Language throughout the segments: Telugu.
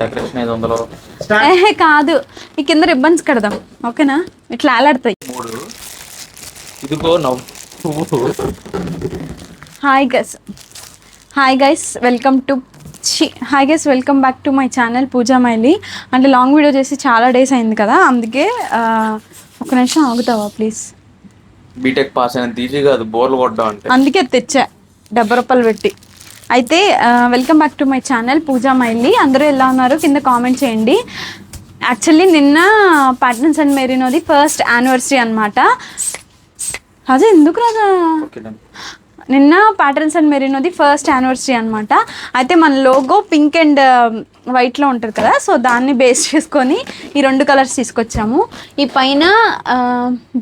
డెకరేషన్ 500. ఏహే కాదు, ఈ కింద రిబ్బన్స్ కడదాం, ఓకేనా? ఇట్లా ఆలాడతాయి. 3 ఇదిగో నవ్వు. Hi guys welcome back to my channel Pooja Maili. అంటే లాంగ్ వీడియో చేసి చాలా డేస్ అయింది కదా, అందుకే ఒక నిమిషం ఆగుతావా ప్లీజ్? బీటెక్ పాస్ అయినంత ఈజీ కాదు బోర్లు కొట్టడం అంటే. అందుకే తెచ్చా 70 రూపాయలు పెట్టి. అయితే welcome back to my channel Pooja Maili. అందరూ ఎలా ఉన్నారు కింద కామెంట్ చేయండి. యాక్చువల్లీ నిన్న పార్ట్నర్స్ అండ్ మెరీనోది ఫస్ట్ యానివర్సరీ అనమాట. అదే ఎందుకు రాదా, నిన్న ప్యాటర్న్స్ అండ్ మెరీనోది ఫస్ట్ యానివర్సరీ అనమాట. అయితే మన లోగో పింక్ అండ్ వైట్లో ఉంటుంది కదా, సో దాన్ని బేస్ చేసుకొని ఈ 2 కలర్స్ తీసుకొచ్చాము. ఈ పైన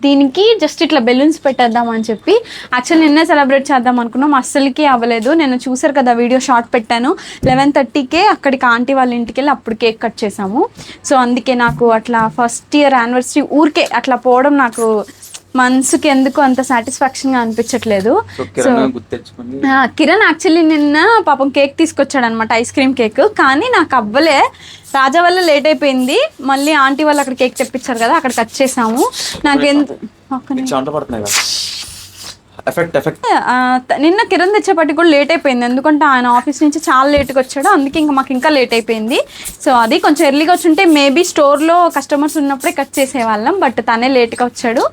దీనికి జస్ట్ ఇట్లా బెలూన్స్ పెట్టేద్దాం అని చెప్పి యాక్చువల్లీ నిన్నే సెలబ్రేట్ చేద్దాం అనుకున్నాం, అస్సలకి అవ్వలేదు. నేను చూసారు కదా వీడియో షార్ట్ పెట్టాను, 11:30కే అక్కడికి ఆంటీ వాళ్ళ ఇంటికి వెళ్ళి అప్పుడు కేక్ కట్ చేసాము. సో అందుకే నాకు అట్లా ఫస్ట్ ఇయర్ యానివర్సరీ ఊరికే అట్లా పోవడం నాకు మనసుకి ఎందుకు అంత సాటిస్ఫాక్షన్గా అనిపించట్లేదు. సో కిరణ్ యాక్చువల్లీ నిన్న పాపం కేక్ తీసుకొచ్చాడు అనమాట, ఐస్ క్రీమ్ కేక్. కానీ నాకు అవ్వలే, రాజా వల్ల లేట్ అయిపోయింది. మళ్ళీ ఆంటీ వాళ్ళు అక్కడ కేక్ తెప్పించారు కదా, అక్కడ కట్ చేసాము. నాకు నిన్న కిరణ్ తెచ్చేపటికి కూడా లేట్ అయిపోయింది, ఎందుకంటే ఆయన ఆఫీస్ నుంచి చాలా లేట్గా వచ్చాడు. అందుకే మాకు ఇంకా లేట్ అయిపోయింది. సో అది కొంచెం ఎర్లీగా వచ్చుంటే మేబీ స్టోర్లో కస్టమర్స్ ఉన్నప్పుడే కట్ చేసేవాళ్ళం, బట్ తనే లేట్గా వచ్చాడు.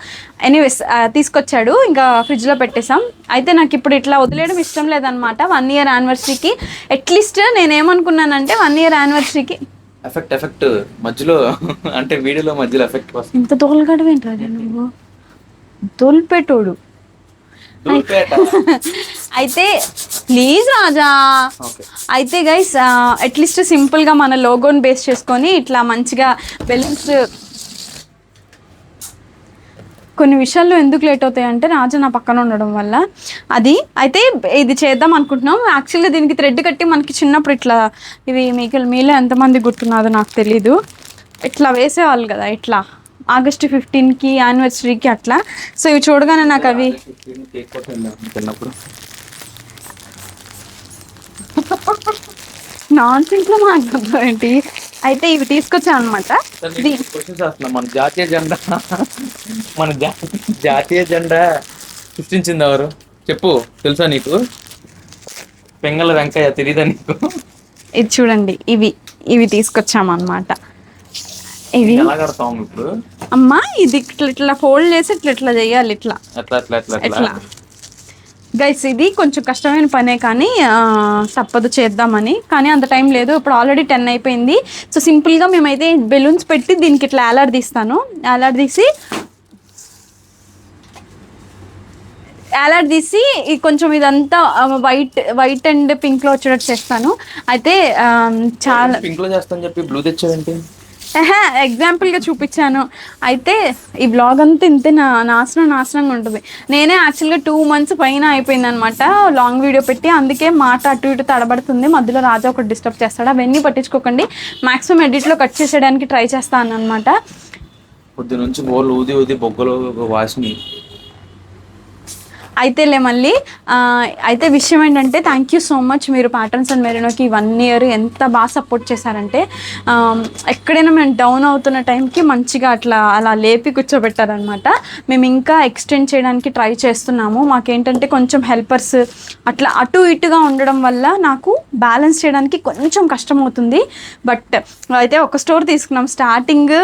ఎనీవేస్ తీసుకొచ్చాడు, ఇంకా ఫ్రిడ్జ్లో పెట్టేసాం. అయితే నాకు ఇప్పుడు ఇట్లా వదిలేయడం ఇష్టం లేదనమాట. 1 ఇయర్ యానివర్సరీకి అట్లీస్ట్ నేనేమనుకున్నానంటే 1 ఇయర్ యానివర్సరీకి ఎఫెక్ట్ మధ్యలో అంటే వీడియోలో మధ్యలో ఎఫెక్ట్ వస్తుంది. ఇంత తోలుగడవేంటి నువ్వు, తోలుపెట్టోడు. అయితే ప్లీజ్ రాజా. అయితే గైస్ అట్లీస్ట్ సింపుల్గా మన లోగోని బేస్ చేసుకొని ఇట్లా మంచిగా బెలూన్స్. కొన్ని విషయాల్లో ఎందుకు లేట్ అవుతాయి అంటే రాజా నా పక్కన ఉండడం వల్ల. అది అయితే ఇది చేద్దాం అనుకుంటున్నాం. యాక్చువల్గా దీనికి థ్రెడ్ కట్టి మనకి చిన్నప్పుడు ఇట్లా ఇవి మీలో ఎంతమంది గుర్తున్నాదో నాకు తెలీదు, ఇట్లా వేసేవాళ్ళు కదా, ఇట్లా ఆగస్ట్ 15కి యానివర్సరీకి అట్లా. సో ఇవి చూడగానే నాకు అవి నాన్ సింక్లో మాట్లాడతాం ఏంటి. అయితే ఇవి తీసుకొచ్చాను అనమాట. మన జాతీయ జెండా సృష్టించింది ఎవరు చెప్పు, తెలుసా నీకు? పెంగళ వెంకయ్య, తెలీదా నీకు? ఇది చూడండి, ఇవి తీసుకొచ్చామన్నమాట. ఇవి ఇప్పుడు అమ్మా ఇది ఇట్లా ఫోల్డ్ చేసి ఇట్లా చేయాలి, ఇట్లా గైస్. ఇది కొంచెం కష్టమైన పనే కానీ తప్పదు చేద్దామని, కానీ అంత టైం లేదు. ఇప్పుడు ఆల్రెడీ 10 అయిపోయింది. సో సింపుల్గా మేమైతే బెలూన్స్ పెట్టి దీనికి ఇట్లా ఏలాడదీసి కొంచెం ఇదంతా వైట్ అండ్ పింక్లో వచ్చేటట్టు చేస్తాను. అయితే చాలా పింక్లో చేస్తాను చెప్పి బ్లూ తెచ్చావేంటి? ఎగ్జాంపుల్గా చూపించాను. అయితే ఈ బ్లాగ్ అంతా ఇంతే నాశనంగా ఉంటుంది. నేనే యాక్చువల్గా 2 months పైన అయిపోయింది అనమాట లాంగ్ వీడియో పెట్టి, అందుకే మాట అటు ఇటు తడబడుతుంది. మధ్యలో రాజా ఒకటి డిస్టర్బ్ చేస్తాడు, అవన్నీ పట్టించుకోకండి. మ్యాక్సిమం ఎడిట్లో కట్ చేసేయడానికి ట్రై చేస్తాను అనమాట. పొద్దు నుంచి బోర్లు ఊది బొగ్గలు వాసిని. అయితే విషయం ఏంటంటే థ్యాంక్ యూ సో మచ్. మీరు ప్యాటర్న్స్ అండ్ మెరీనోకి 1 year ఎంత బాగా సపోర్ట్ చేశారంటే, ఎక్కడైనా మేము డౌన్ అవుతున్న టైంకి మంచిగా అలా లేపి కూర్చోబెట్టారనమాట. మేము ఇంకా ఎక్స్టెండ్ చేయడానికి ట్రై చేస్తున్నాము. మాకేంటంటే కొంచెం హెల్పర్స్ అట్లా అటు ఇటుగా ఉండడం వల్ల నాకు బ్యాలెన్స్ చేయడానికి కొంచెం కష్టం అవుతుంది. బట్ అయితే ఒక స్టోర్ తీసుకున్నాం. స్టార్టింగ్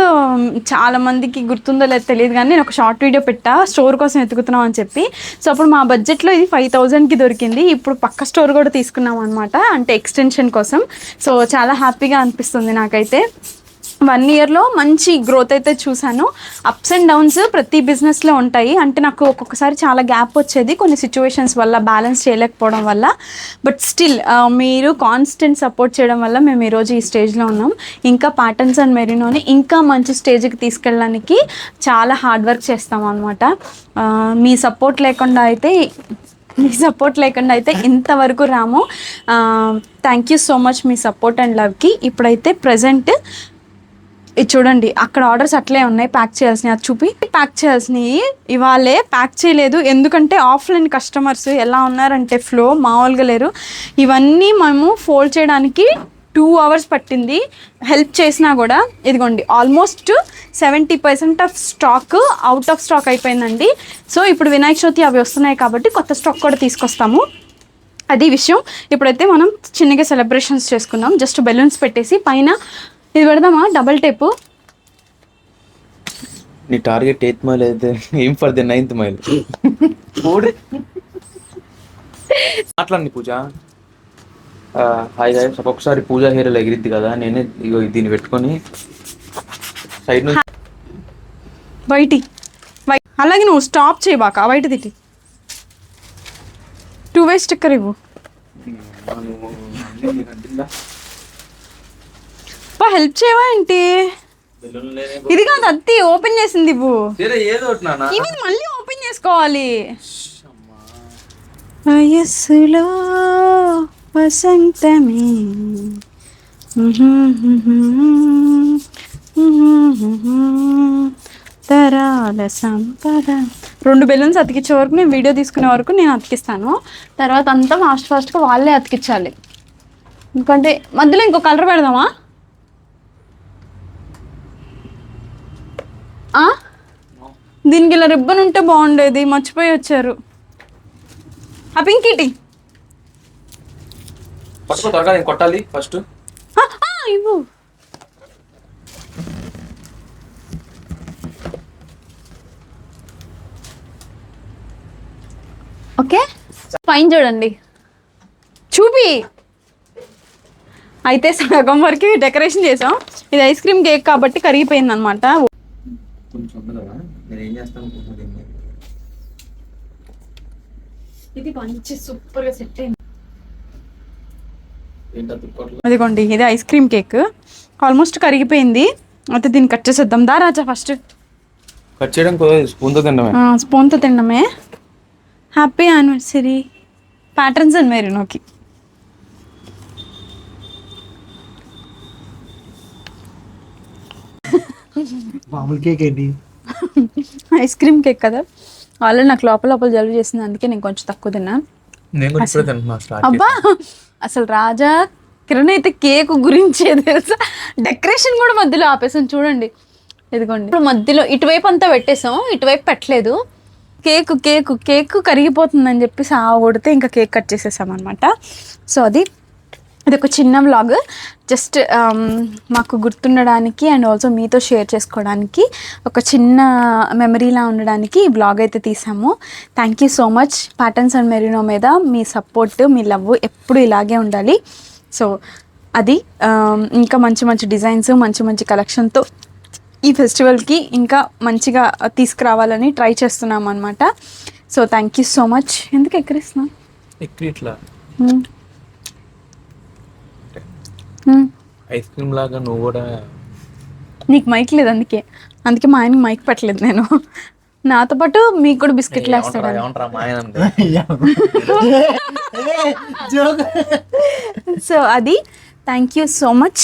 చాలామందికి గుర్తుందో లేదో తెలియదు కానీ నేను ఒక షార్ట్ వీడియో పెట్టా స్టోర్ కోసం ఎతుకుతున్నాం అని చెప్పి. సో అప్పుడు మా బడ్జెట్లో ఇది 5,000కి దొరికింది. ఇప్పుడు పక్క స్టోర్ కూడా తీసుకున్నాం అనమాట, అంటే ఎక్స్టెన్షన్ కోసం. సో చాలా హ్యాపీగా అనిపిస్తుంది నాకైతే. 1 yearలో మంచి గ్రోత్ అయితే చూశాను. అప్స్ అండ్ డౌన్స్ ప్రతి బిజినెస్లో ఉంటాయి. అంటే నాకు ఒక్కొక్కసారి చాలా గ్యాప్ వచ్చేది కొన్ని సిచ్యువేషన్స్ వల్ల, బ్యాలెన్స్ చేయలేకపోవడం వల్ల. బట్ స్టిల్ మీరు కాన్స్టెంట్ సపోర్ట్ చేయడం వల్ల మేము ఈరోజు ఈ స్టేజ్లో ఉన్నాం. ఇంకా ప్యాటర్న్స్ అండ్ మెరీనోని ఇంకా మంచి స్టేజ్కి తీసుకెళ్ళడానికి చాలా హార్డ్ వర్క్ చేస్తాం అనమాట. మీ సపోర్ట్ లేకుండా అయితే ఇంతవరకు రాము. థ్యాంక్ యూ సో మచ్ మీ సపోర్ట్ అండ్ లవ్కి. ఇప్పుడైతే ప్రజెంట్ ఇది చూడండి, అక్కడ ఆర్డర్స్ అట్లే ఉన్నాయి ప్యాక్ చేయాల్సినవి. అది చూపి ప్యాక్ చేయాల్సినవి ఇవాళే ప్యాక్ చేయలేదు, ఎందుకంటే ఆఫ్లైన్ కస్టమర్స్ ఎలా ఉన్నారంటే ఫ్లో మామూలుగా లేరు. ఇవన్నీ మేము ఫోల్డ్ చేయడానికి 2 hours పట్టింది హెల్ప్ చేసినా కూడా. ఇదిగోండి almost 70% of stock out of stock అయిపోయిందండి. సో ఇప్పుడు వినాయక చవితి అవి వస్తున్నాయి కాబట్టి కొత్త స్టాక్ కూడా తీసుకొస్తాము. అది విషయం. ఇప్పుడైతే మనం చిన్నగా సెలబ్రేషన్స్ చేసుకుందాం. జస్ట్ బెలూన్స్ పెట్టేసి పైన ఇది పెడదామా డబల్ టేపు. నీ టార్గెట్ 8th మైల్ అయితే ఏం ఫర్ ది 9th మైల్. మాట్లాడండి పూజ. హాయ్ గైస్, ఒక్కొక్కసారి పూజ హీరోలు ఎగిరిద్ది కదా, నేనే ఇగో దీన్ని పెట్టుకొని సైడ్ నుంచి బయటి అలాగే నువ్వు స్టాప్ చేయబాక బయట తిట్టి 2-way స్టిక్కర్ ఇవ్వు. హెల్ప్ చేయవా ఏంటి? ఇది కాదు అత్తి ఓపెన్ చేసింది ఇవ్వు. ఏదో ఇవి మళ్ళీ ఓపెన్ చేసుకోవాలి. వయస్సులో వసంతమే తరాల సంపద. 2 బెలూన్స్ అతికించే వరకు నేను వీడియో తీసుకునే వరకు నేను అతికిస్తాను. తర్వాత అంతా ఫాస్ట్గా వాళ్ళే అతికించాలి. ఎందుకంటే మధ్యలో ఇంకో కలర్ పెడదామా? దీనికి ఇలా రిబ్బన్ ఉంటే బాగుండేది, మర్చిపోయి వచ్చారు. ఆ పింకిటి కొట్టాలి ఫస్ట్. ఇవ్వు. ఓకే పైన చూడండి, చూపి. అయితే సగం వరకు డెకరేషన్ చేసాం. ఇది ఐస్ క్రీమ్ కేక్ కాబట్టి కరిగిపోయింది అనమాట. ఇది మంచి సూపర్ గా సెట్ అయింది. అదిగోండి ఇది ఐస్ క్రీమ్ కేక్ ఆల్మోస్ట్ కరిగిపోయింది. అయితే దీన్ని కట్ చేసేద్దాం. దా రాజా ఫస్ట్ కట్ చేయడం స్పూన్తో తినడమే. స్పూన్తో తినడమే. హ్యాపీ యానివర్సరీ ప్యాటర్న్స్ అండ్ మెరీనోకి. మామూలు కేక్ ఏంటి? ఐస్ క్రీమ్ కేక్ కదా, ఆల్రెడీ నాకు లోపల జలుబు చేసింది, అందుకే నేను కొంచెం తక్కువ తిన్నా. అబ్బా అసలు రాజా కిరణ్ అయితే కేక్ గురించే తెలుసా, డెకరేషన్ కూడా మధ్యలో ఆపేసాం. చూడండి ఇదిగోండి, ఇప్పుడు మధ్యలో ఇటువైపు అంతా పెట్టేసాం, ఇటువైపు పెట్టలేదు. కేక్ కేక్ కేక్ కరిగిపోతుందని చెప్పి సాగు కొడితే ఇంకా కేక్ కట్ చేసేసాం అనమాట. సో ఇది ఒక చిన్న వ్లాగ్, జస్ట్ మాకు గుర్తుండడానికి అండ్ ఆల్సో మీతో షేర్ చేసుకోవడానికి, ఒక చిన్న మెమరీలా ఉండడానికి ఈ వ్లాగ్ అయితే తీసాము. Thank you so much. Patterns and Merino మీద మీ సపోర్ట్, మీ లవ్ ఎప్పుడు ఇలాగే ఉండాలి. సో అది ఇంకా మంచి మంచి డిజైన్స్, మంచి మంచి కలెక్షన్తో ఈ ఫెస్టివల్కి ఇంకా మంచిగా తీసుకురావాలని ట్రై చేస్తున్నాం అనమాట. So thank you so much. ఎందుకు ఎక్కడిస్తున్నాం? ఐస్ క్రీమ్ లాగా నువ్వు కూడా. నీకు మైక్ లేదు, అందుకే మా ఆయనకి మైక్ పెట్టలేదు నేను. నాతో పాటు మీకు కూడా బిస్కెట్లు వేస్తాడు. సో అది థ్యాంక్ యూ సో మచ్.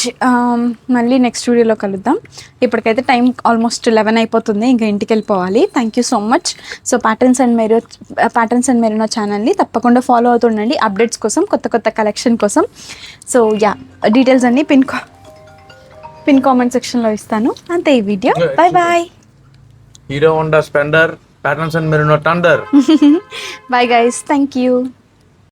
మళ్ళీ నెక్స్ట్ వీడియోలో కలుద్దాం. ఇప్పటికైతే టైం ఆల్మోస్ట్ 11 అయిపోతుంది, ఇంకా ఇంటికి వెళ్ళిపోవాలి. Thank you so much. So patterns and Merino ఛానల్ని తప్పకుండా ఫాలో అవుతుండండి అప్డేట్స్ కోసం, కొత్త కొత్త కలెక్షన్ కోసం. సో యా, డీటెయిల్స్ అన్నీ పిన్ కామెంట్ సెక్షన్లో ఇస్తాను. అంతే ఈ వీడియో. Bye bye. Hero Honda Splendor, patterns and Merino thunder. Bye guys, thank you.